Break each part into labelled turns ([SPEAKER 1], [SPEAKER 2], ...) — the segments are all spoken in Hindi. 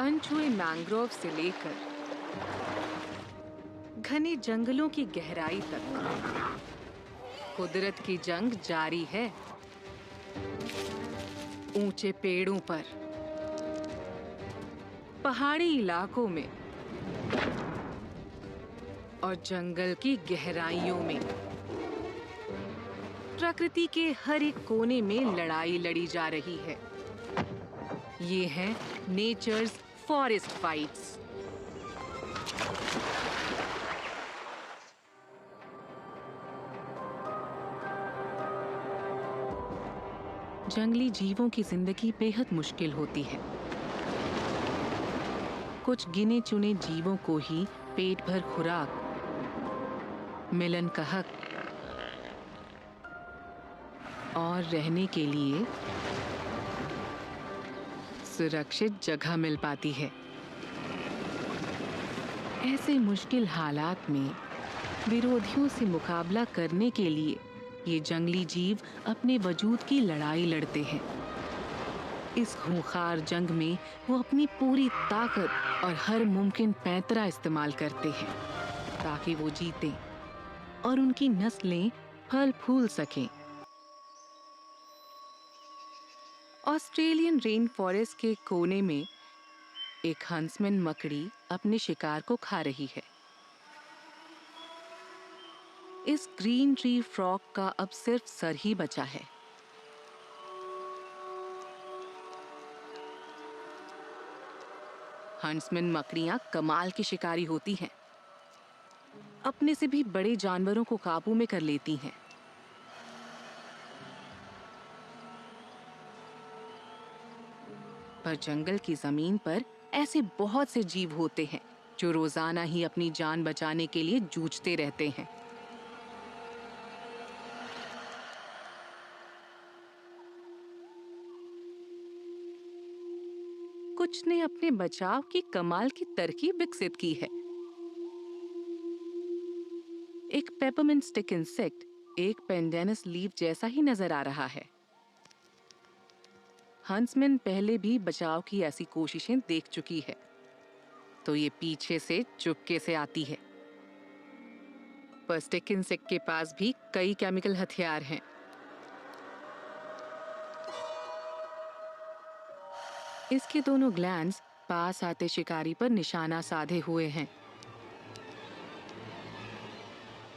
[SPEAKER 1] अनछुए मैंग्रोव से लेकर घने जंगलों की गहराई तक कुदरत की जंग जारी है। ऊंचे पेड़ों पर, पहाड़ी इलाकों में और जंगल की गहराइयों में प्रकृति के हर एक कोने में लड़ाई लड़ी जा रही है। ये हैं नेचर्स फॉरेस्ट फाइट्स। जंगली जीवों की जिंदगी बेहद मुश्किल होती है। कुछ गिने चुने जीवों को ही पेट भर खुराक, मिलन का हक और रहने के लिए सुरक्षित जगह मिल पाती है। ऐसे मुश्किल हालात में विरोधियों से मुकाबला करने के लिए ये जंगली जीव अपने वजूद की लड़ाई लड़ते हैं। इस खूंखार जंग में वो अपनी पूरी ताकत और हर मुमकिन पैंतरा इस्तेमाल करते हैं ताकि वो जीतें और उनकी नस्लें फल फूल सकें। ऑस्ट्रेलियन रेन फॉरेस्ट के कोने में एक हंसमैन मकड़ी अपने शिकार को खा रही है। इस ग्रीन ट्री फ्रॉग का अब सिर्फ सर ही बचा है। हंसमैन मकड़ियां कमाल की शिकारी होती हैं। अपने से भी बड़े जानवरों को काबू में कर लेती हैं। पर जंगल की जमीन पर ऐसे बहुत से जीव होते हैं जो रोजाना ही अपनी जान बचाने के लिए जूझते रहते हैं। कुछ ने अपने बचाव की कमाल की तरकीब विकसित की है। एक पेपरमिंट स्टिक इंसेक्ट एक पेंडेनस लीफ जैसा ही नजर आ रहा है। हंसमैन पहले भी बचाव की ऐसी कोशिशें देख चुकी है, तो ये पीछे से चुपके से आती है। पर स्टिक इंसेक्ट के पास भी कई केमिकल हथियार हैं। इसके दोनों ग्लैंड्स पास आते शिकारी पर निशाना साधे हुए हैं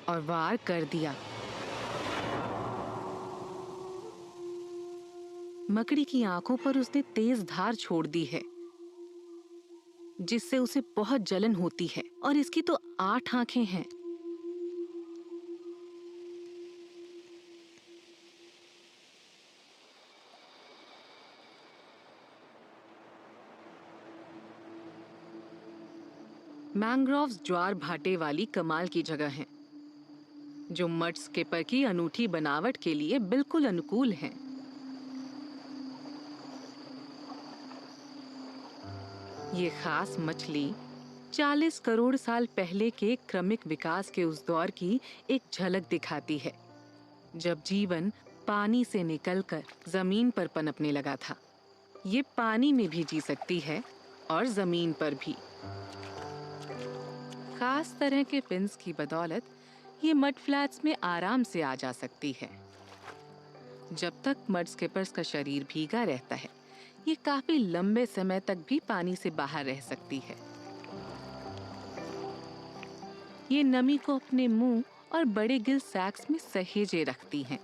[SPEAKER 1] और वार कर दिया। मकड़ी की आंखों पर उसने तेज धार छोड़ दी है, जिससे उसे बहुत जलन होती है और इसकी तो 8 आंखें हैं। मैंग्रोव्स ज्वार भाटे वाली कमाल की जगह हैं, जो मड स्किपर की अनूठी बनावट के लिए बिल्कुल अनुकूल हैं। ये खास मछली 40 करोड़ साल पहले के क्रमिक विकास के उस दौर की एक झलक दिखाती है, जब जीवन पानी से निकलकर जमीन पर पनपने लगा था। ये पानी में भी जी सकती है और जमीन पर भी। खास तरह के फिन्स की बदौलत ये मड फ्लैट्स में आराम से आ जा सकती है। जब तक मड स्किपर्स का शरीर भीगा रहता है, ये काफी लंबे समय तक भी पानी से बाहर रह सकती है। ये नमी को अपने मुंह और बड़े गिल सैक्स में सहेजे रखती हैं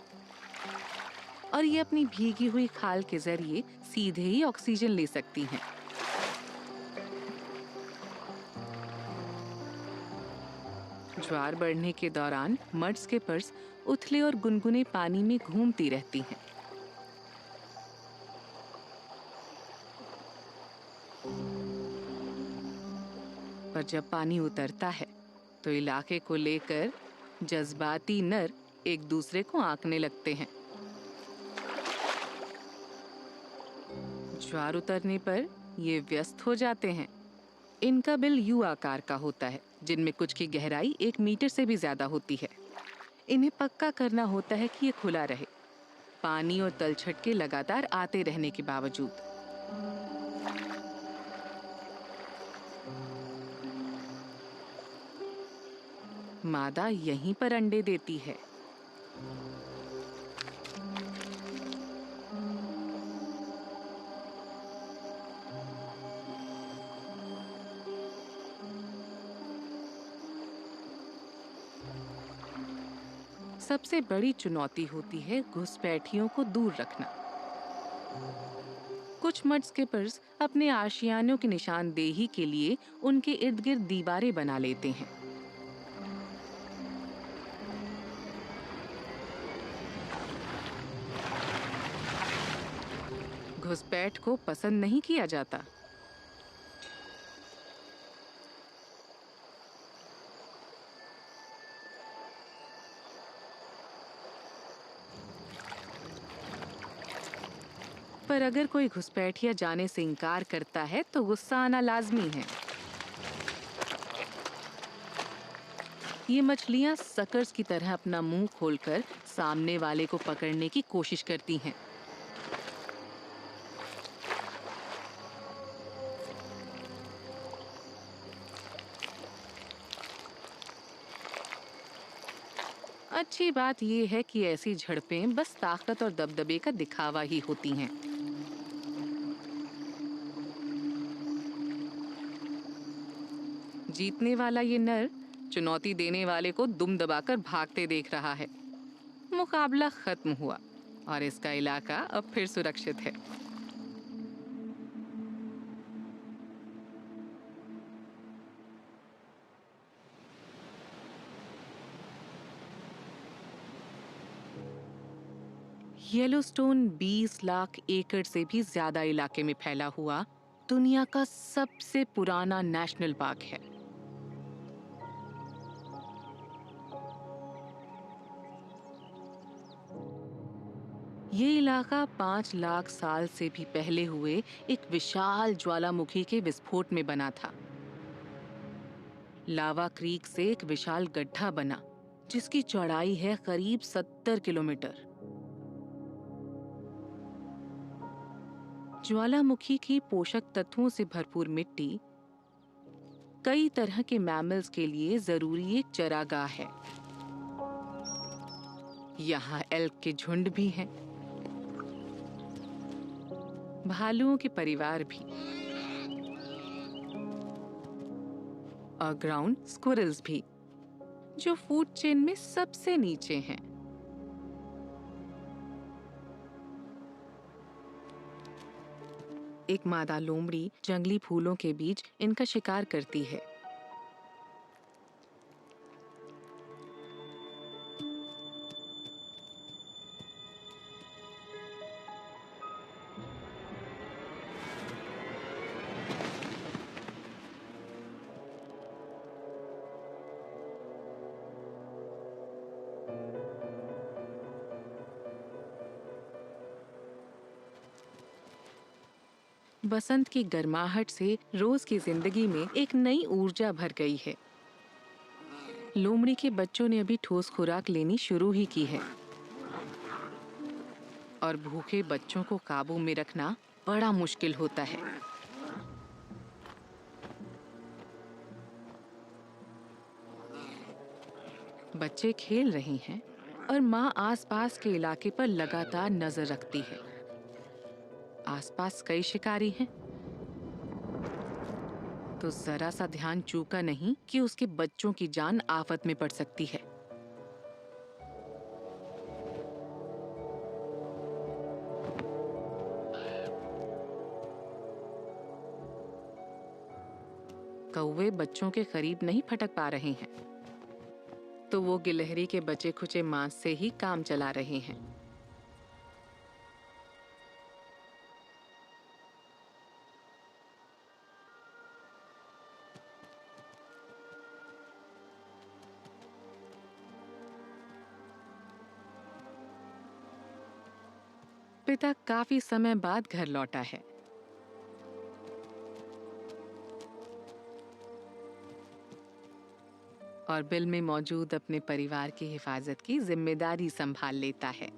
[SPEAKER 1] और ये अपनी भीगी हुई खाल के जरिए सीधे ही ऑक्सीजन ले सकती हैं। ज्वार बढ़ने के दौरान मड स्किपर्स उथले और गुनगुने पानी में घूमती रहती हैं। पर जब पानी उतरता है तो इलाके को लेकर जज्बाती नर एक दूसरे को आंकने लगते हैं। ज्वार उतरने पर ये व्यस्त हो जाते हैं। इनका बिल यू आकार का होता है, जिनमें कुछ की गहराई 1 मीटर से भी ज्यादा होती है। इन्हें पक्का करना होता है कि ये खुला रहे, पानी और तलछट के लगातार आते रहने के बावजूद। मादा यहीं पर अंडे देती है। सबसे बड़ी चुनौती होती है घुसपैठियों को दूर रखना। कुछ मड स्किपर्स अपने आशियानों की निशानदेही के लिए उनके इर्द गिर्द दीवारें बना लेते हैं। घुसपैठ को पसंद नहीं किया जाता। पर अगर कोई घुसपैठिया जाने से इनकार करता है तो गुस्सा आना लाजमी है। ये मछलियां सकर्स की तरह अपना मुंह खोलकर सामने वाले को पकड़ने की कोशिश करती हैं। अच्छी बात यह है कि ऐसी झड़पें बस ताकत और दबदबे का दिखावा ही होती हैं। जीतने वाला ये नर चुनौती देने वाले को दुम दबाकर भागते देख रहा है। मुकाबला खत्म हुआ और इसका इलाका अब फिर सुरक्षित है। येलोस्टोन 20 लाख एकड़ से भी ज्यादा इलाके में फैला हुआ दुनिया का सबसे पुराना नेशनल पार्क है। ये इलाका 5 लाख साल से भी पहले हुए एक विशाल ज्वालामुखी के विस्फोट में बना था। लावा क्रीक से एक विशाल गड्ढा बना जिसकी चौड़ाई है करीब 70 किलोमीटर। ज्वालामुखी की पोषक तत्वों से भरपूर मिट्टी कई तरह के मैमल्स के लिए जरूरी एक चरागाह है। यहाँ एल्क के झुंड भी हैं, भालुओं के परिवार भी और ग्राउंड स्क्विरल्स भी, जो फूड चेन में सबसे नीचे हैं। एक मादा लोमड़ी जंगली फूलों के बीच इनका शिकार करती है। बसंत की गर्माहट से रोज की जिंदगी में एक नई ऊर्जा भर गई है। लोमड़ी के बच्चों ने अभी ठोस खुराक लेनी शुरू ही की है और भूखे बच्चों को काबू में रखना बड़ा मुश्किल होता है। बच्चे खेल रहे हैं और माँ आसपास के इलाके पर लगातार नजर रखती है। आसपास कई शिकारी हैं, तो जरा सा ध्यान चूका नहीं कि उसके बच्चों की जान आफत में पड़ सकती है। कौवे बच्चों के करीब नहीं फटक पा रहे हैं, तो वो गिलहरी के बचे खुचे मांस से ही काम चला रहे हैं। पिता काफी समय बाद घर लौटा है। और बिल में मौजूद अपने परिवार की हिफाजत की जिम्मेदारी संभाल लेता है।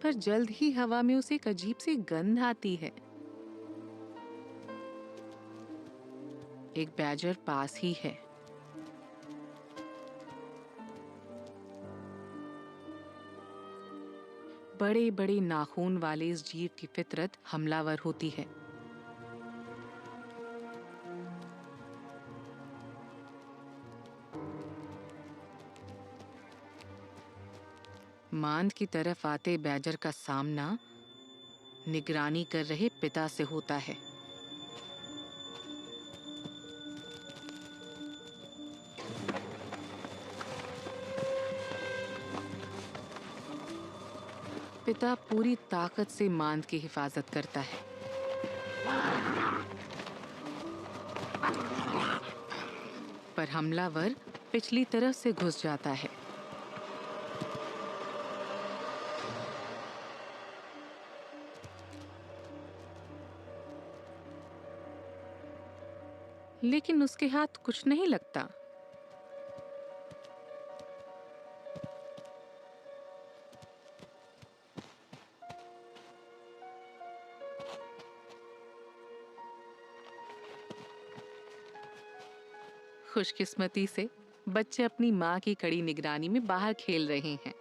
[SPEAKER 1] पर जल्द ही हवा में उसे एक अजीब सी गंध आती है। एक बैजर पास ही है। बड़े बड़े नाखून वाले इस जीव की फितरत हमलावर होती है। मांद की तरफ आते बैजर का सामना निगरानी कर रहे पिता से होता है। पिता पूरी ताकत से मांद की हिफाजत करता है, पर हमलावर पिछली तरफ से घुस जाता है। लेकिन उसके हाथ कुछ नहीं लगता। खुशकिस्मती से बच्चे अपनी माँ की कड़ी निगरानी में बाहर खेल रहे हैं।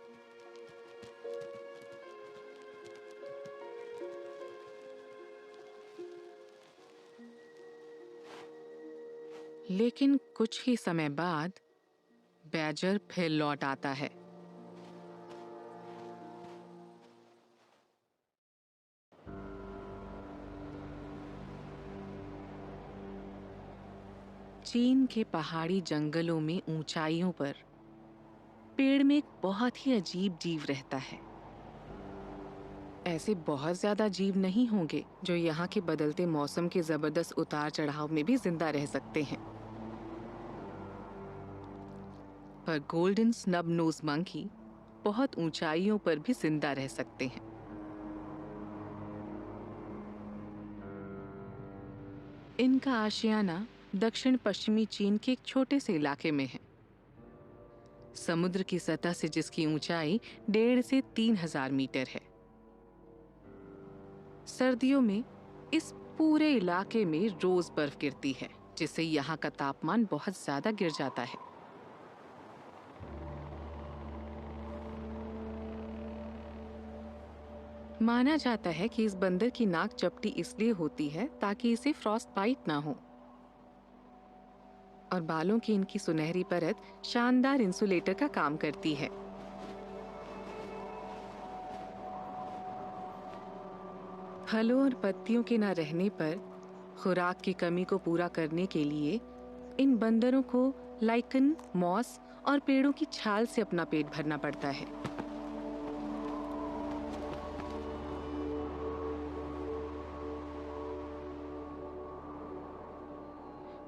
[SPEAKER 1] लेकिन कुछ ही समय बाद बैजर फिर लौट आता है। चीन के पहाड़ी जंगलों में ऊंचाइयों पर पेड़ में एक बहुत ही अजीब जीव रहता है। ऐसे बहुत ज्यादा जीव नहीं होंगे जो यहाँ के बदलते मौसम के जबरदस्त उतार चढ़ाव में भी जिंदा रह सकते हैं, पर गोल्डन स्नब नोज मंकी बहुत ऊंचाइयों पर भी जिंदा रह सकते हैं। इनका आशियाना दक्षिण पश्चिमी चीन के एक छोटे से इलाके में है। समुद्र की सतह से जिसकी ऊंचाई 1.5 से 3,000 मीटर है। सर्दियों में इस पूरे इलाके में रोज बर्फ गिरती है, जिससे यहाँ का तापमान बहुत ज्यादा गिर जाता है। माना जाता है कि इस बंदर की नाक चपटी इसलिए होती है ताकि इसे फ्रॉस्ट बाइट ना हो, और बालों की इनकी सुनहरी परत शानदार इंसुलेटर का काम करती है। फलों और पत्तियों के न रहने पर खुराक की कमी को पूरा करने के लिए इन बंदरों को लाइकन, मॉस और पेड़ों की छाल से अपना पेट भरना पड़ता है।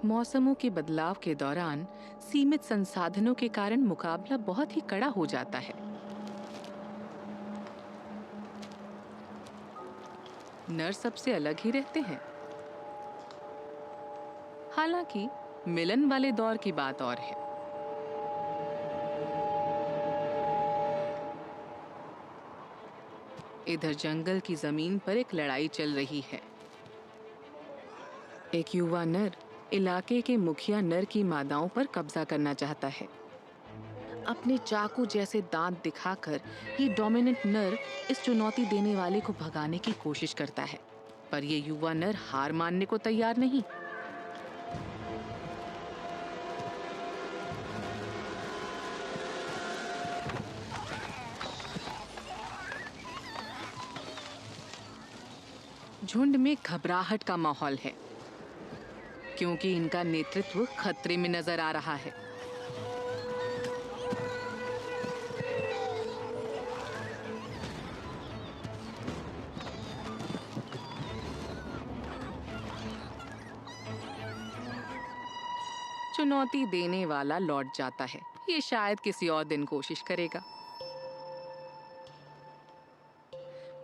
[SPEAKER 1] मौसमों के बदलाव के दौरान सीमित संसाधनों के कारण मुकाबला बहुत ही कड़ा हो जाता है। नर सबसे अलग ही रहते हैं। हालांकि मिलन वाले दौर की बात और है। इधर जंगल की जमीन पर एक लड़ाई चल रही है। एक युवा नर इलाके के मुखिया नर की मादाओं पर कब्जा करना चाहता है। अपने चाकू जैसे दांत दिखाकर ये डोमिनेंट नर इस चुनौती देने वाले को भगाने की कोशिश करता है, पर ये युवा नर हार मानने को तैयार नहीं। झुंड में घबराहट का माहौल है, क्योंकि इनका नेतृत्व खतरे में नजर आ रहा है। चुनौती देने वाला लौट जाता है। ये शायद किसी और दिन कोशिश करेगा।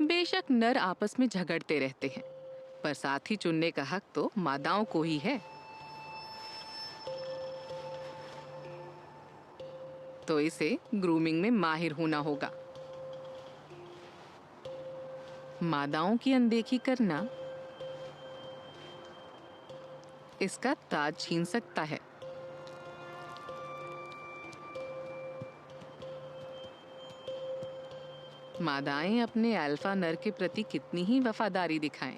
[SPEAKER 1] बेशक नर आपस में झगड़ते रहते हैं, पर साथी चुनने का हक तो मादाओं को ही है। तो इसे ग्रूमिंग में माहिर होना होगा। मादाओं की अनदेखी करना इसका ताज छीन सकता है। मादाएं अपने अल्फा नर के प्रति कितनी ही वफादारी दिखाएं,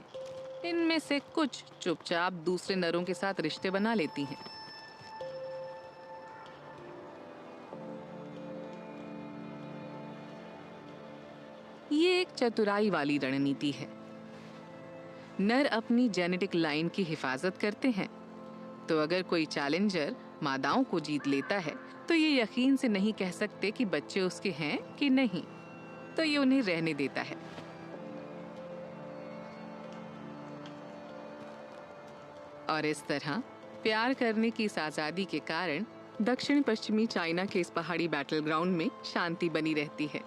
[SPEAKER 1] इनमें से कुछ चुपचाप दूसरे नरों के साथ रिश्ते बना लेती हैं। ये एक चतुराई वाली रणनीति है। नर अपनी जेनेटिक लाइन की हिफाजत करते हैं, तो अगर कोई चैलेंजर मादाओं को जीत लेता है तो ये यकीन से नहीं कह सकते कि बच्चे उसके हैं कि नहीं, तो ये उन्हें रहने देता है। और इस तरह प्यार करने की इस आजादी के कारण दक्षिण पश्चिमी चाइना के इस पहाड़ी बैटल ग्राउंड में शांति बनी रहती है।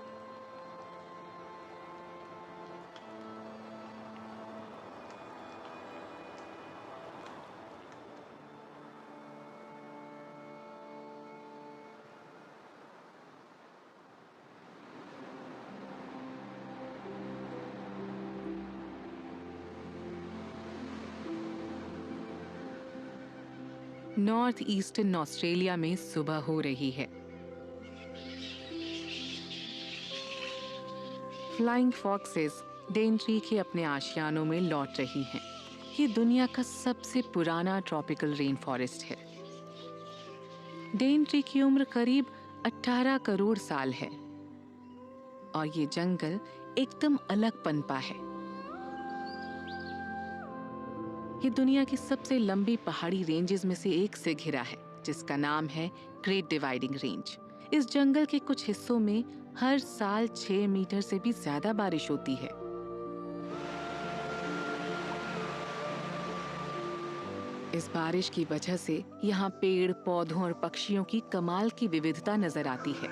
[SPEAKER 1] नॉर्थ ईस्टर्न ऑस्ट्रेलिया में सुबह हो रही है। फ्लाइंग फॉक्सेस डेनट्री के अपने आशियानों में लौट रही हैं। ये दुनिया का सबसे पुराना ट्रॉपिकल रेन फॉरेस्ट है। डेनट्री की उम्र करीब 18 करोड़ साल है और ये जंगल एकदम अलग पनपा है। ये दुनिया की सबसे लंबी पहाड़ी रेंजेस में से एक से घिरा है, जिसका नाम है ग्रेट डिवाइडिंग रेंज। इस जंगल के कुछ हिस्सों में हर साल 6 मीटर से भी ज्यादा बारिश होती है। इस बारिश की वजह से यहाँ पेड़, पौधों और पक्षियों की कमाल की विविधता नजर आती है।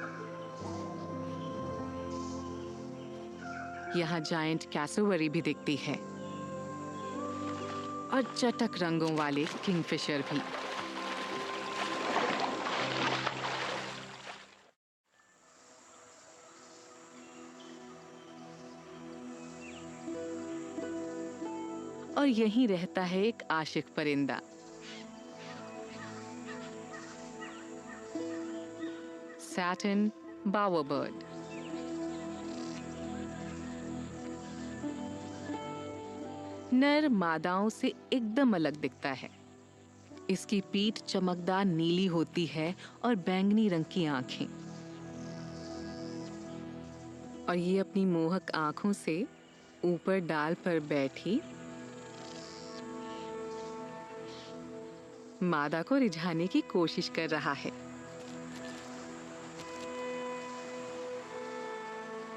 [SPEAKER 1] यहाँ जायंट कैसोवरी भी दिखती है और चटक रंगों वाले किंगफिशर भी। और यहीं रहता है एक आशिक परिंदा, सैटर्न बावरबर्ड। नर मादाओं से एकदम अलग दिखता है। इसकी पीठ चमकदार नीली होती है और बैंगनी रंग की आंखें, और ये अपनी मोहक आंखों से ऊपर डाल पर बैठी मादा को रिझाने की कोशिश कर रहा है।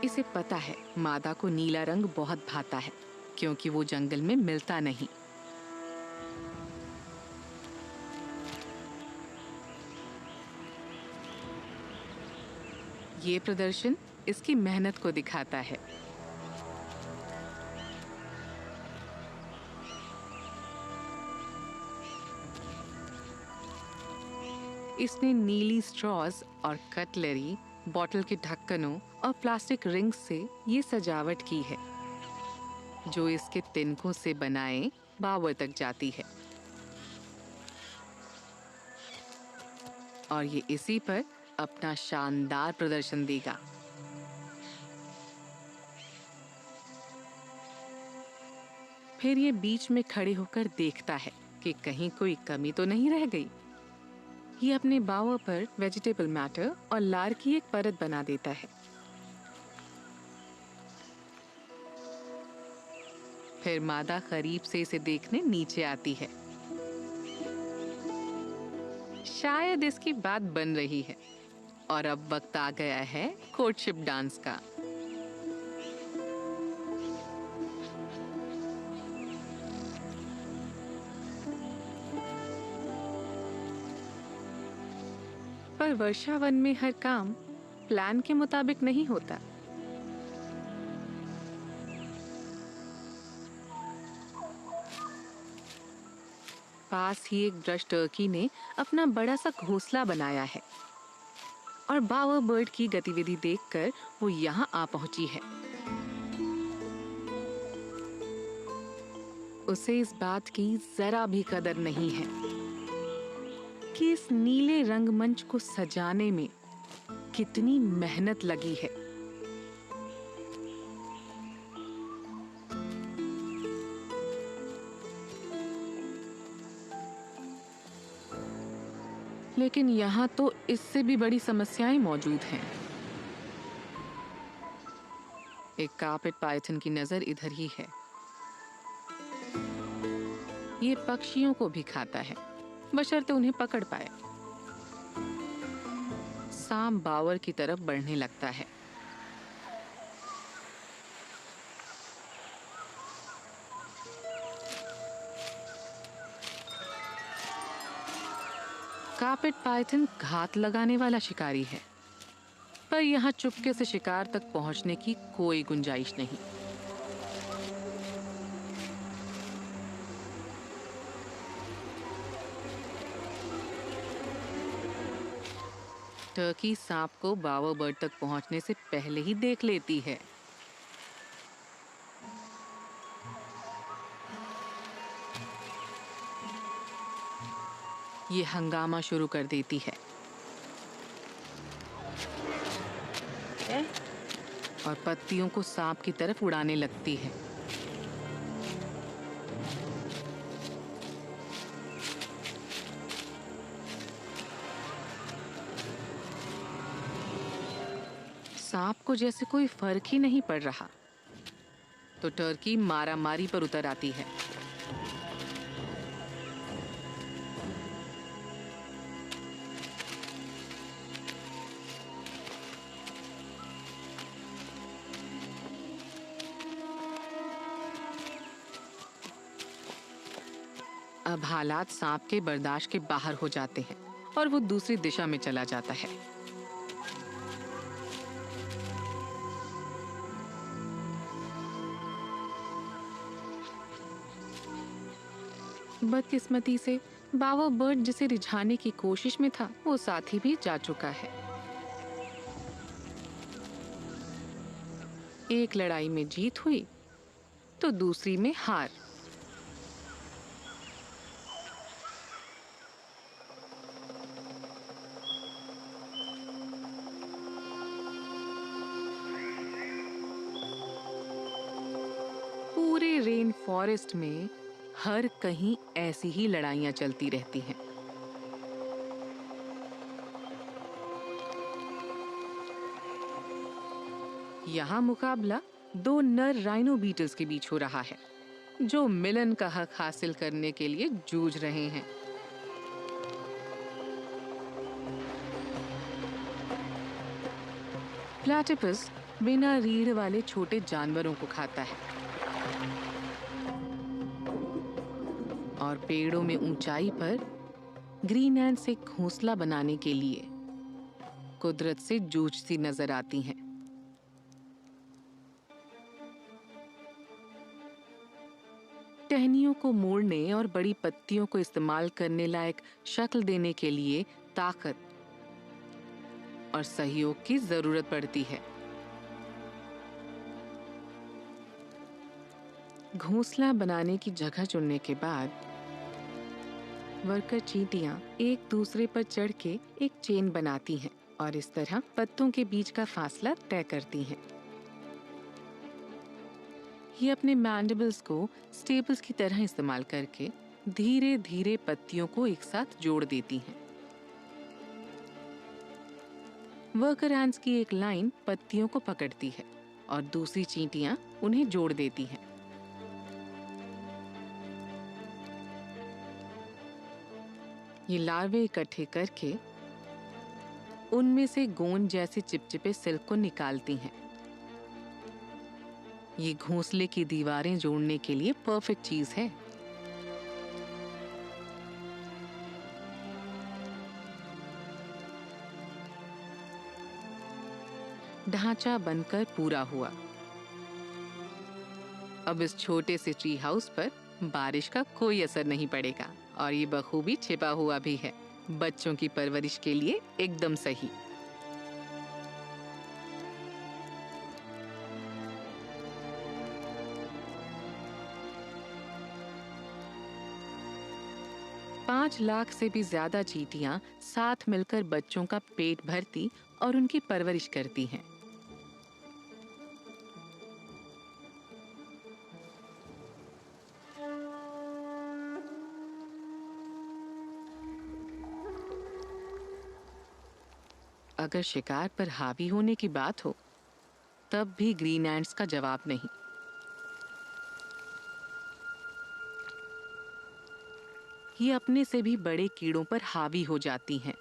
[SPEAKER 1] इसे पता है मादा को नीला रंग बहुत भाता है, क्योंकि वो जंगल में मिलता नहीं। ये प्रदर्शन इसकी मेहनत को दिखाता है। इसने नीली स्ट्रॉज और कटलरी, बॉटल के ढक्कनों और प्लास्टिक रिंग्स से ये सजावट की है, जो इसके तिनकों से बनाए बावर तक जाती है। और ये इसी पर अपना शानदार प्रदर्शन देगा। फिर ये बीच में खड़े होकर देखता है कि कहीं कोई कमी तो नहीं रह गई। ये अपने बावर पर वेजिटेबल मैटर और लार की एक परत बना देता है। फिर मादा करीब से इसे देखने नीचे आती है। शायद इसकी बात बन रही है और अब वक्त आ गया है कोर्टशिप डांस का। पर वर्षावन में हर काम प्लान के मुताबिक नहीं होता। पास ही एक ब्रश टर्की ने अपना बड़ा सा घोंसला बनाया है और बावर बर्ड की गतिविधि देखकर वो यहाँ आ पहुंची है। उसे इस बात की जरा भी कदर नहीं है कि इस नीले रंगमंच को सजाने में कितनी मेहनत लगी है। लेकिन यहाँ तो इससे भी बड़ी समस्याएं मौजूद हैं। एक कार्पेट पाइथन की नजर इधर ही है। ये पक्षियों को भी खाता है, बशर्ते उन्हें पकड़ पाए। सांप बावर की तरफ बढ़ने लगता है। कार्पेट पाइथन घात लगाने वाला शिकारी है, पर यहाँ चुपके से शिकार तक पहुंचने की कोई गुंजाइश नहीं। टर्की सांप को बावर बर्ड तक पहुंचने से पहले ही देख लेती है। ये हंगामा शुरू कर देती है और पत्तियों को सांप की तरफ उड़ाने लगती है। सांप को जैसे कोई फर्क ही नहीं पड़ रहा, तो टर्की मारामारी पर उतर आती है। अब हालात सांप के बर्दाश्त के बाहर हो जाते हैं और वो दूसरी दिशा में चला जाता है। बदकिस्मती से बावर बर्ड जिसे रिझाने की कोशिश में था, वो साथी भी जा चुका है। एक लड़ाई में जीत हुई तो दूसरी में हार। पूरे रेन फॉरेस्ट में हर कहीं ऐसी ही लड़ाइयां चलती रहती हैं। यहाँ मुकाबला दो नर राइनो बीटल्स के बीच हो रहा है, जो मिलन का हक हासिल करने के लिए जूझ रहे हैं। प्लैटिपस बिना रीढ़ वाले छोटे जानवरों को खाता है और पेड़ों में ऊंचाई पर ग्रीन एंट्स एक घोंसला बनाने के लिए कुदरत से जूझती नजर आती हैं। टहनियों को मोड़ने और बड़ी पत्तियों को इस्तेमाल करने लायक शक्ल देने के लिए ताकत और सहयोग की जरूरत पड़ती है। घोंसला बनाने की जगह चुनने के बाद वर्कर चींटियां एक दूसरे पर चढ़ के एक चेन बनाती हैं और इस तरह पत्तों के बीच का फासला तय करती हैं। ये अपने मैंडिबल्स को स्टेपल्स की तरह इस्तेमाल करके धीरे धीरे पत्तियों को एक साथ जोड़ देती हैं। वर्कर एंट्स की एक लाइन पत्तियों को पकड़ती है और दूसरी चींटियां उन्हें जोड़ देती हैं। ये लार्वे इकट्ठे करके उनमें से गोंद जैसे चिपचिपे सिल्क को निकालती हैं। ये घोंसले की दीवारें जोड़ने के लिए परफेक्ट चीज है। ढांचा बनकर पूरा हुआ। अब इस छोटे से ट्री हाउस पर बारिश का कोई असर नहीं पड़ेगा और ये बखूबी छिपा हुआ भी है। बच्चों की परवरिश के लिए एकदम सही। 5 लाख से भी ज्यादा चींटियां साथ मिलकर बच्चों का पेट भरती और उनकी परवरिश करती हैं। अगर शिकार पर हावी होने की बात हो, तब भी ग्रीन एंट्स का जवाब नहीं। ये अपने से भी बड़े कीड़ों पर हावी हो जाती हैं।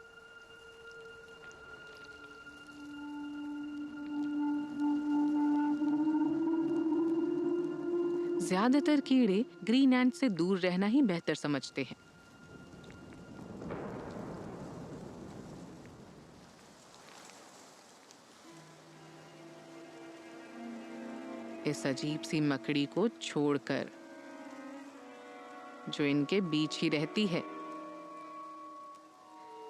[SPEAKER 1] ज्यादातर कीड़े ग्रीन एंट से दूर रहना ही बेहतर समझते हैं। इस अजीब सी मकड़ी को छोड़कर, जो इनके बीच ही रहती है।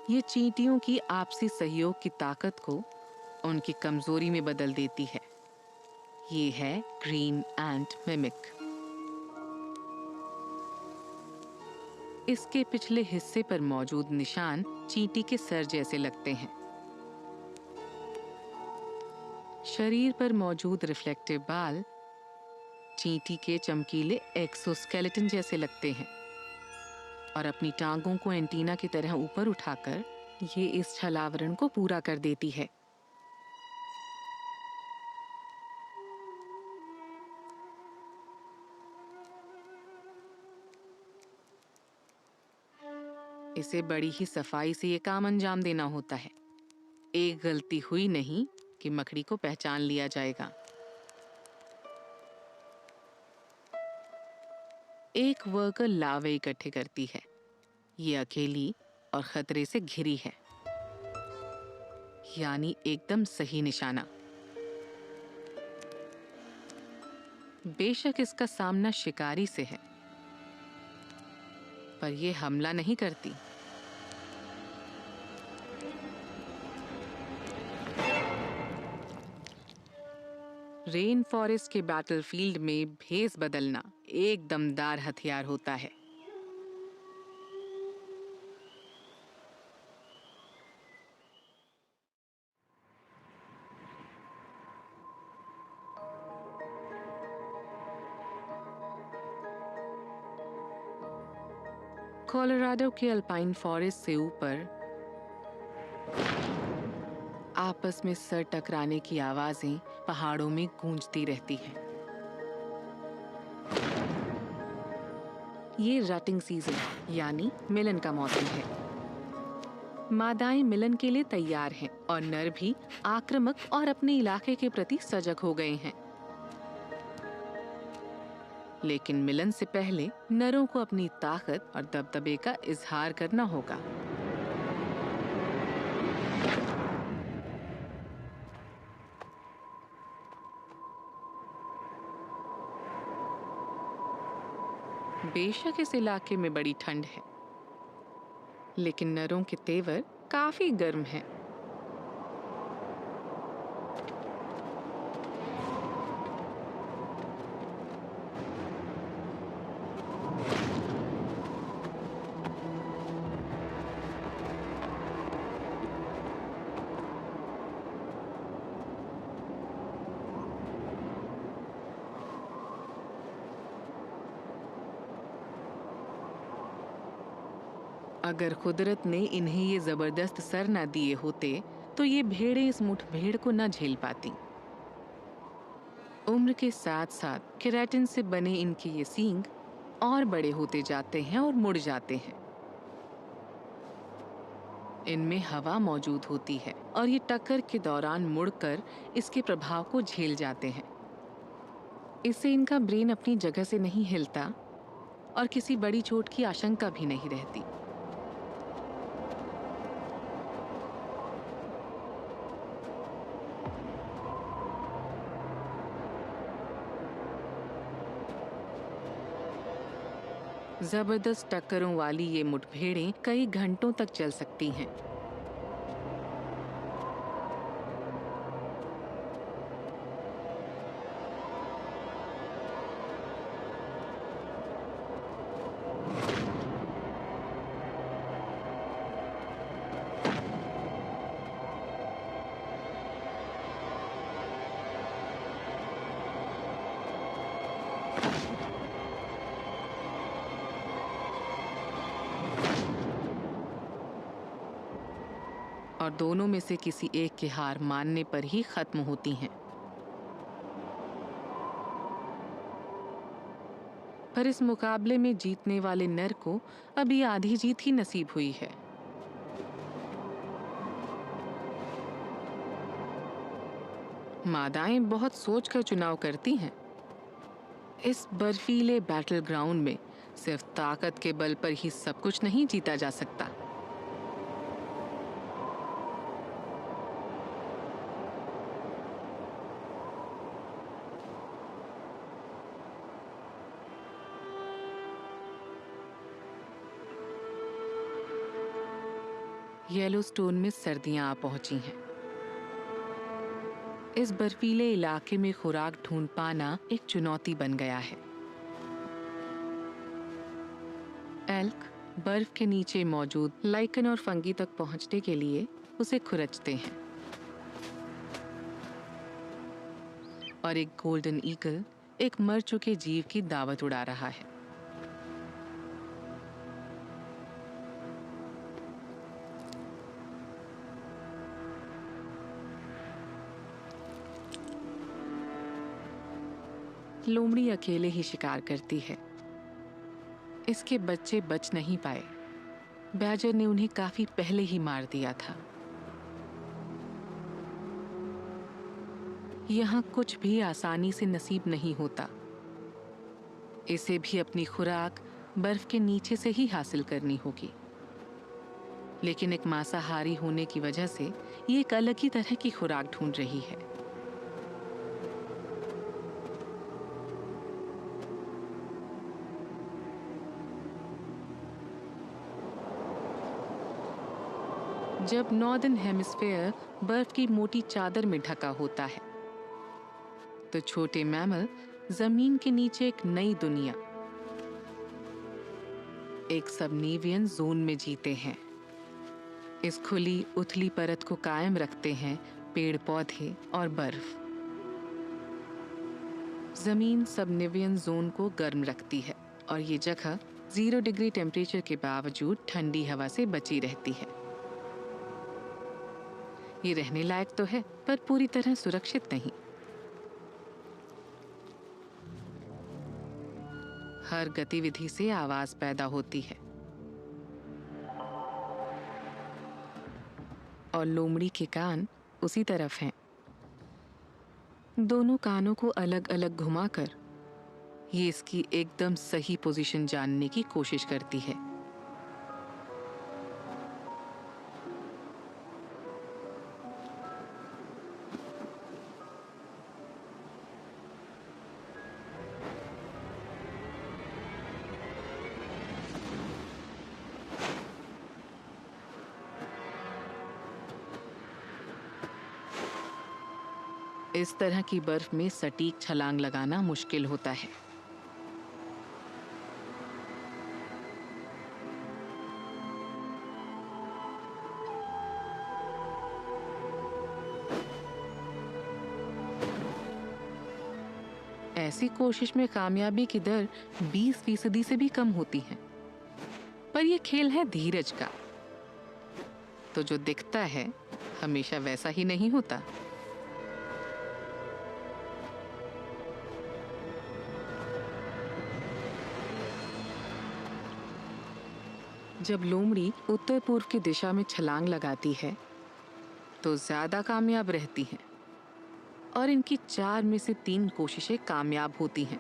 [SPEAKER 1] ये चींटियों की आपसी सहयोग की ताकत को उनकी कमजोरी में बदल देती है। ये है ग्रीन एंट मिमिक। इसके पिछले हिस्से पर मौजूद निशान चींटी के सर जैसे लगते हैं। शरीर पर मौजूद रिफ्लेक्टिव बाल चींटी के चमकीले एक्सोस्केलेटन जैसे लगते हैं और अपनी टांगों को एंटीना की तरह ऊपर उठाकर ये इस छलावरण को पूरा कर देती है। इसे बड़ी ही सफाई से ये काम अंजाम देना होता है। एक गलती हुई नहीं कि मकड़ी को पहचान लिया जाएगा। एक वर्कर लावे इकट्ठे करती है। ये अकेली और खतरे से घिरी है, यानी एकदम सही निशाना। बेशक इसका सामना शिकारी से है, पर यह हमला नहीं करती। रेन फॉरेस्ट के बैटलफील्ड में भेस बदलना एक दमदार हथियार होता है। कोलोराडो के अल्पाइन फॉरेस्ट से ऊपर आपस में सर टकराने की आवाजें पहाड़ों में गूंजती रहती हैं। ये रटिंग सीजन यानी मिलन का मौसम है। मादाएं मिलन के लिए तैयार हैं और नर भी आक्रामक और अपने इलाके के प्रति सजग हो गए हैं। लेकिन मिलन से पहले नरों को अपनी ताकत और दबदबे का इजहार करना होगा। बेशक इस इलाके में बड़ी ठंड है, लेकिन नरों के तेवर काफी गर्म हैं। अगर कुदरत ने इन्हें ये जबरदस्त सर न दिए होते तो ये भेड़ें इस मुठभेड़ को न झेल पाती। उम्र के साथ साथ केराटिन से बने इनके ये सींग और बड़े होते जाते हैं और मुड़ जाते हैं। इनमें हवा मौजूद होती है और ये टक्कर के दौरान मुड़कर इसके प्रभाव को झेल जाते हैं। इससे इनका ब्रेन अपनी जगह से नहीं हिलता और किसी बड़ी चोट की आशंका भी नहीं रहती। जबरदस्त टक्करों वाली ये मुठभेड़ें कई घंटों तक चल सकती हैं। और दोनों में से किसी एक के हार मानने पर ही खत्म होती हैं। पर इस मुकाबले में जीतने वाले नर को अभी आधी जीत ही नसीब हुई है। मादाएं बहुत सोचकर चुनाव करती हैं। इस बर्फीले बैटल ग्राउंड में सिर्फ ताकत के बल पर ही सब कुछ नहीं जीता जा सकता। येलोस्टोन में सर्दियां आ पहुंची हैं। इस बर्फीले इलाके में खुराक ढूंढ पाना एक चुनौती बन गया है। एल्क बर्फ के नीचे मौजूद लाइकन और फंगी तक पहुंचने के लिए उसे खुरचते हैं, और एक गोल्डन ईगल एक मर चुके जीव की दावत उड़ा रहा है। लोमड़ी अकेले ही शिकार करती है। इसके बच्चे बच नहीं पाए। बैजर ने उन्हें काफी पहले ही मार दिया था। यहाँ कुछ भी आसानी से नसीब नहीं होता। इसे भी अपनी खुराक बर्फ के नीचे से ही हासिल करनी होगी। लेकिन एक मांसाहारी होने की वजह से ये एक अलग ही तरह की खुराक ढूंढ रही है। जब नॉर्दर्न हेमिस्फेयर बर्फ की मोटी चादर में ढका होता है, तो छोटे मैमल जमीन के नीचे एक नई दुनिया, एक सबनेवियन जोन में जीते हैं। इस खुली उथली परत को कायम रखते हैं पेड़ पौधे और बर्फ। जमीन सबनेवियन जोन को गर्म रखती है और ये जगह 0 डिग्री टेम्परेचर के बावजूद ठंडी हवा से बची रहती है। ये रहने लायक तो है, पर पूरी तरह सुरक्षित नहीं। हर गतिविधि से आवाज पैदा होती है, और लोमड़ी के कान उसी तरफ हैं। दोनों कानों को अलग अलग घुमाकर ये इसकी एकदम सही पोजीशन जानने की कोशिश करती है। इस तरह की बर्फ में सटीक छलांग लगाना मुश्किल होता है। ऐसी कोशिश में कामयाबी की दर 20% से भी कम होती है। पर यह खेल है धीरज का, तो जो दिखता है हमेशा वैसा ही नहीं होता। जब लोमड़ी उत्तर पूर्व की दिशा में छलांग लगाती है तो ज्यादा कामयाब रहती हैं, और इनकी 4 में से 3 कोशिशें कामयाब होती हैं।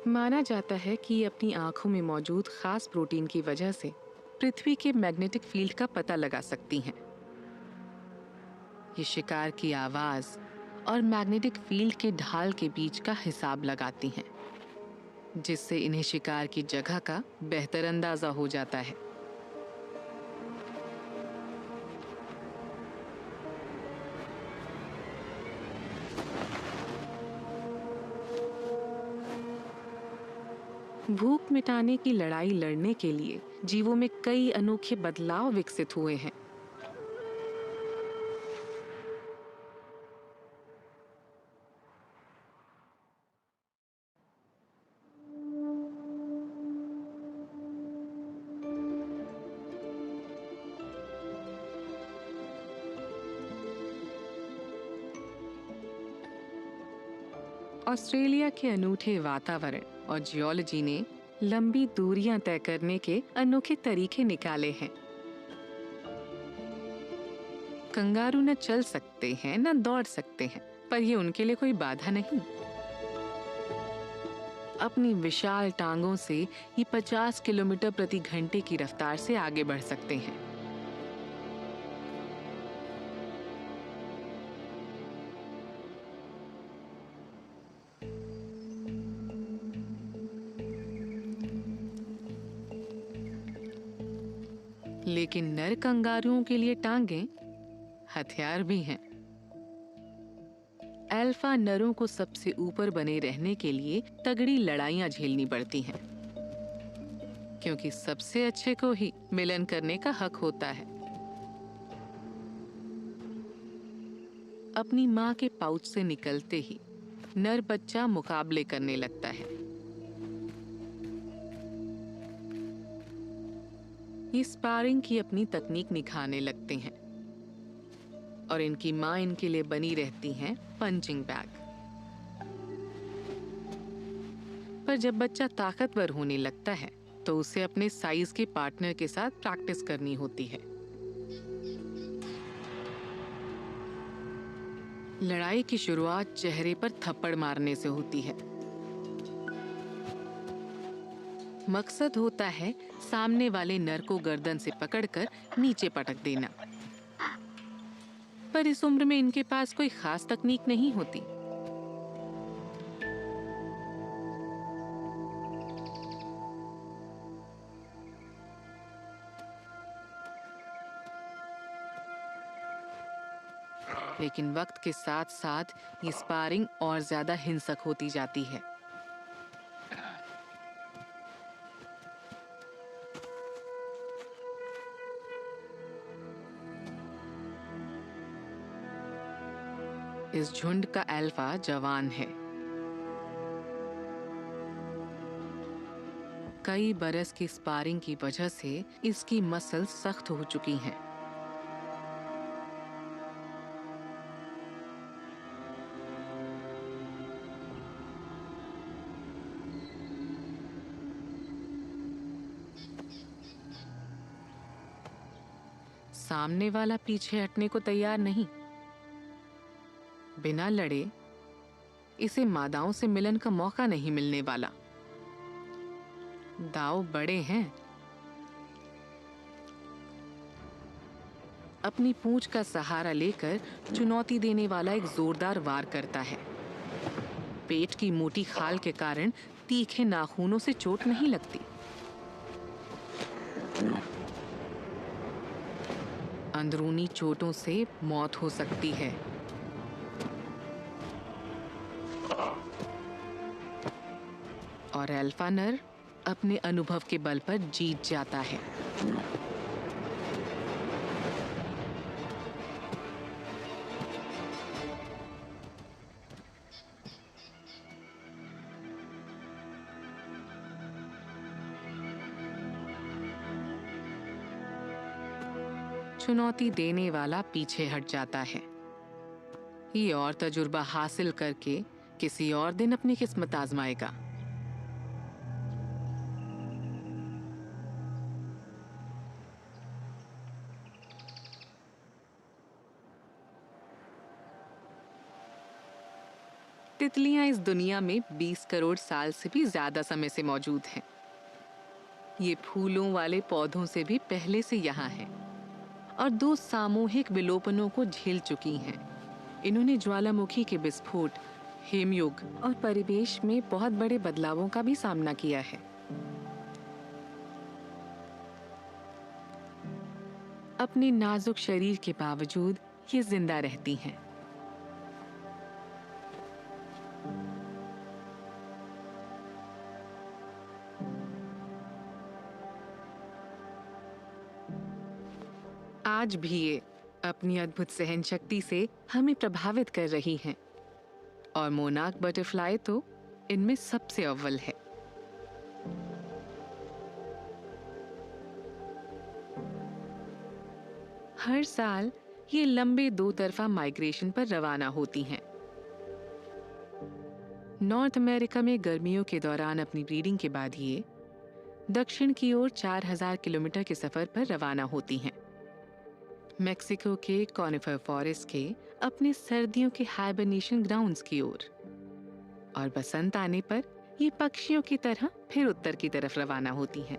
[SPEAKER 1] माना जाता है कि ये अपनी आंखों में मौजूद खास प्रोटीन की वजह से पृथ्वी के मैग्नेटिक फील्ड का पता लगा सकती हैं। ये शिकार की आवाज और मैग्नेटिक फील्ड के ढाल के बीच का हिसाब लगाती हैं, जिससे इन्हें शिकार की जगह का बेहतर अंदाजा हो जाता है। भूख मिटाने की लड़ाई लड़ने के लिए जीवों में कई अनोखे बदलाव विकसित हुए हैं। ऑस्ट्रेलिया के अनूठे वातावरण और जियोलॉजी ने लंबी दूरियां तय करने के अनोखे तरीके निकाले हैं। कंगारू न चल सकते हैं न दौड़ सकते हैं, पर ये उनके लिए कोई बाधा नहीं। अपनी विशाल टांगों से ये 50 किलोमीटर प्रति घंटे की रफ्तार से आगे बढ़ सकते हैं। लेकिन नर कंगारुओं के लिए टांगें हथियार भी हैं। अल्फा नरों को सबसे ऊपर बने रहने के लिए तगड़ी लड़ाइयां झेलनी पड़ती हैं, क्योंकि सबसे अच्छे को ही मिलन करने का हक होता है। अपनी मां के पाउच से निकलते ही नर बच्चा मुकाबले करने लगता है। ये स्पारिंग की अपनी तकनीक निखारने लगते हैं और इनकी मां इनके लिए बनी रहती हैं पंचिंग बैग। पर जब बच्चा ताकतवर होने लगता है तो उसे अपने साइज के पार्टनर के साथ प्रैक्टिस करनी होती है। लड़ाई की शुरुआत चेहरे पर थप्पड़ मारने से होती है। मकसद होता है सामने वाले नर को गर्दन से पकड़कर नीचे पटक देना। पर इस उम्र में इनके पास कोई खास तकनीक नहीं होती। लेकिन वक्त के साथ साथ ये स्पारिंग और ज्यादा हिंसक होती जाती है। इस झुंड का अल्फा जवान है। कई बरस की स्पारिंग की वजह से इसकी मसल सख्त हो चुकी हैं। सामने वाला पीछे हटने को तैयार नहीं। बिना लड़े इसे मादाओं से मिलन का मौका नहीं मिलने वाला। दांव बड़े हैं। अपनी पूंछ का सहारा लेकर चुनौती देने वाला एक जोरदार वार करता है। पेट की मोटी खाल के कारण तीखे नाखूनों से चोट नहीं लगती। अंदरूनी चोटों से मौत हो सकती है। और अल्फा नर अपने अनुभव के बल पर जीत जाता है। चुनौती देने वाला पीछे हट जाता है। ये और तजुर्बा हासिल करके किसी और दिन अपनी किस्मत आजमाएगा। तितलियां इस दुनिया में 20 करोड़ साल से भी ज्यादा समय से मौजूद हैं। ये फूलों वाले पौधों से भी पहले से यहाँ हैं और 2 सामूहिक विलोपनों को झेल चुकी हैं। इन्होंने ज्वालामुखी के विस्फोट, हिमयुग और परिवेश में बहुत बड़े बदलावों का भी सामना किया है। अपने नाजुक शरीर के बावजूद ये जिंदा रहती हैं। आज भी ये अपनी अद्भुत सहन शक्ति से हमें प्रभावित कर रही हैं और मोनार्क बटरफ्लाई तो इनमें सबसे अव्वल है। हर साल ये लंबे दो तरफा माइग्रेशन पर रवाना होती हैं। नॉर्थ अमेरिका में गर्मियों के दौरान अपनी ब्रीडिंग के बाद ये दक्षिण की ओर 4000 किलोमीटर के सफर पर रवाना होती हैं। मेक्सिको के कॉनिफर फॉरेस्ट के अपने सर्दियों के हाइबरनेशन ग्राउंड्स की ओर, और बसंत आने पर ये पक्षियों की तरह फिर उत्तर की तरफ रवाना होती हैं।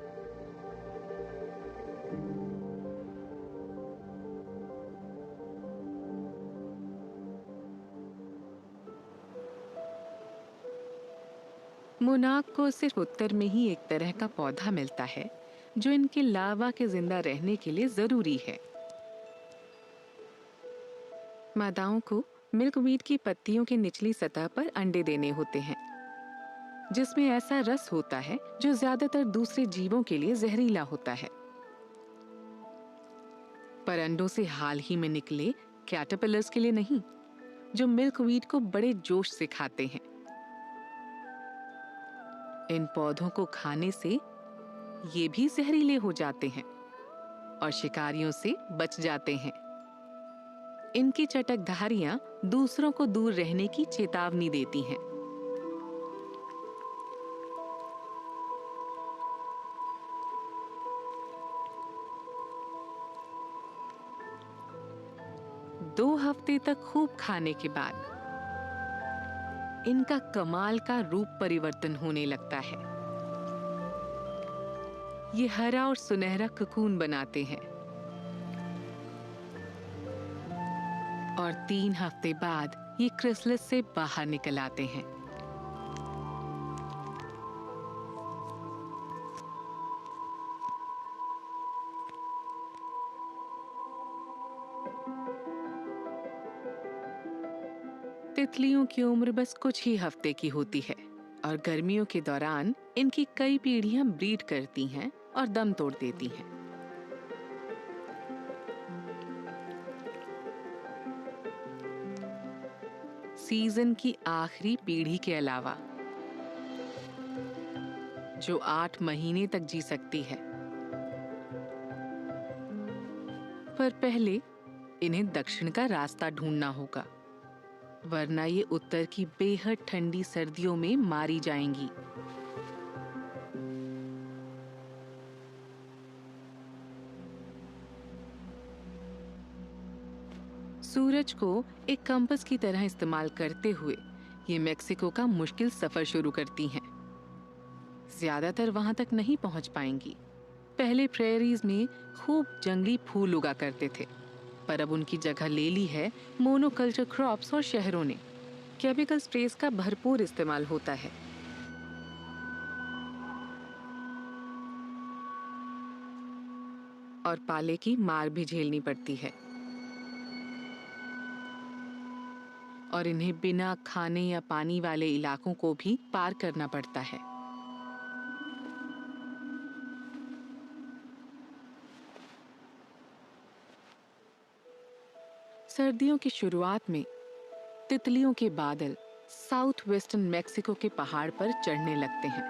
[SPEAKER 1] मोनार्क को सिर्फ उत्तर में ही एक तरह का पौधा मिलता है जो इनके लार्वा के जिंदा रहने के लिए जरूरी है। मादाओं को मिल्कवीड की पत्तियों की निचली सतह पर अंडे देने होते हैं, जिसमें ऐसा रस होता है जो ज्यादातर दूसरे जीवों के लिए जहरीला होता है। पर अंडों से हाल ही में निकले कैटरपिलर्स के लिए नहीं, जो मिल्कवीड को बड़े जोश से खाते हैं। इन पौधों को खाने से ये भी जहरीले हो जाते हैं और शिकारियों से बच जाते हैं। इनकी चटकधारियां दूसरों को दूर रहने की चेतावनी देती हैं। दो हफ्ते तक खूब खाने के बाद इनका कमाल का रूप परिवर्तन होने लगता है। ये हरा और सुनहरा ककून बनाते हैं और 3 हफ्ते बाद ये क्रिसलिस से बाहर निकल आते हैं। तितलियों की उम्र बस कुछ ही हफ्ते की होती है और गर्मियों के दौरान इनकी कई पीढ़ियां ब्रीड करती हैं और दम तोड़ देती हैं। सीजन की आखिरी पीढ़ी के अलावा जो 8 महीने तक जी सकती है, पर पहले इन्हें दक्षिण का रास्ता ढूंढना होगा, वरना ये उत्तर की बेहद ठंडी सर्दियों में मारी जाएंगी। सूरज को एक कंपास की तरह इस्तेमाल करते हुए ये मेक्सिको का मुश्किल सफर शुरू करती हैं। ज्यादातर वहां तक नहीं पहुंच पाएंगी। पहले प्रेरीज में खूब जंगली फूल उगा करते थे, पर अब उनकी जगह ले ली है मोनोकल्चर क्रॉप्स और शहरों ने। केमिकल स्प्रेस का भरपूर इस्तेमाल होता है। और पाले की मार भी झेलनी पड़ती है और इन्हें बिना खाने या पानी वाले इलाकों को भी पार करना पड़ता है। सर्दियों की शुरुआत में तितलियों के बादल साउथ वेस्टर्न मेक्सिको के पहाड़ पर चढ़ने लगते हैं।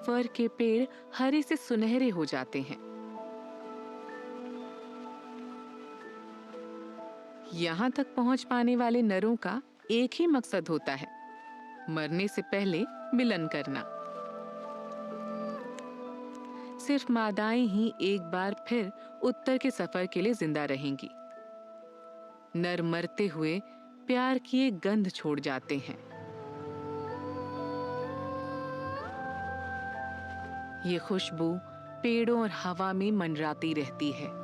[SPEAKER 1] फर के पेड़ हरे से सुनहरे हो जाते हैं। यहाँ तक पहुंच पाने वाले नरों का एक ही मकसद होता है, मरने से पहले मिलन करना। सिर्फ मादाएं ही एक बार फिर उत्तर के सफर के लिए जिंदा रहेंगी। नर मरते हुए प्यार की एक गंध छोड़ जाते हैं। ये खुशबू पेड़ों और हवा में मंडराती रहती है।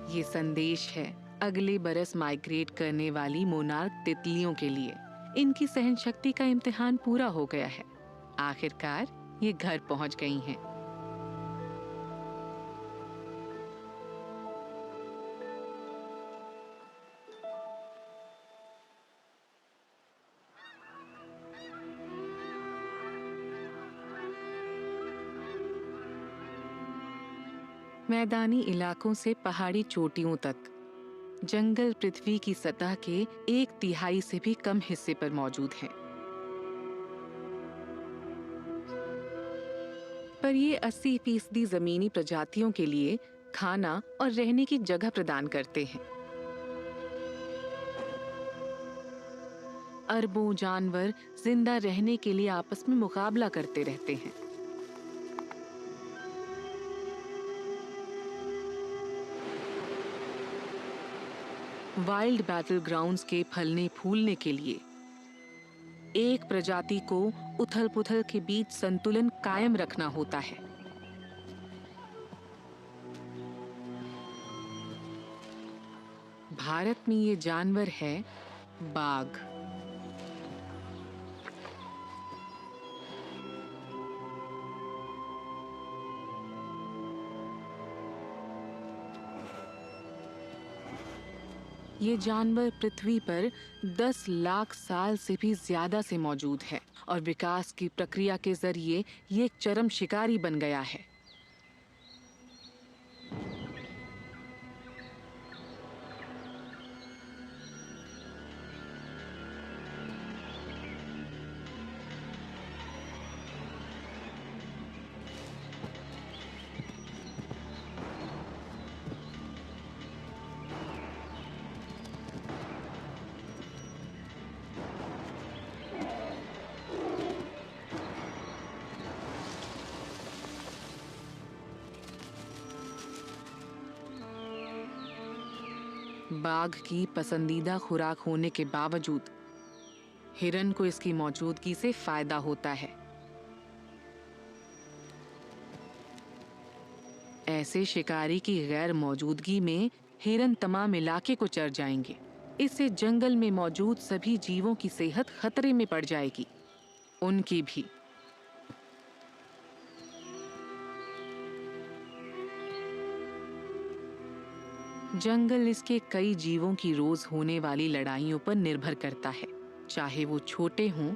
[SPEAKER 1] ये संदेश है अगले बरस माइग्रेट करने वाली मोनार्क तितलियों के लिए। इनकी सहन शक्ति का इम्तिहान पूरा हो गया है। आखिरकार ये घर पहुंच गई हैं। मैदानी इलाकों से पहाड़ी चोटियों तक जंगल पृथ्वी की सतह के 1/3 से भी कम हिस्से पर मौजूद हैं। पर ये 80% जमीनी प्रजातियों के लिए खाना और रहने की जगह प्रदान करते हैं। अरबों जानवर जिंदा रहने के लिए आपस में मुकाबला करते रहते हैं। वाइल्ड बैटल ग्राउंड्स के फलने फूलने के लिए एक प्रजाति को उथल-पुथल के बीच संतुलन कायम रखना होता है। भारत में ये जानवर है बाघ। ये जानवर पृथ्वी पर 10 लाख साल से भी ज्यादा से मौजूद है और विकास की प्रक्रिया के जरिए ये एक चरम शिकारी बन गया है। बाघ की पसंदीदा खुराक होने के बावजूद हिरन को इसकी मौजूदगी से फायदा होता है। ऐसे शिकारी की गैर मौजूदगी में हिरन तमाम इलाके को चर जाएंगे। इससे जंगल में मौजूद सभी जीवों की सेहत खतरे में पड़ जाएगी, उनकी भी। जंगल इसके कई जीवों की रोज होने वाली लड़ाइयों पर निर्भर करता है, चाहे वो छोटे हों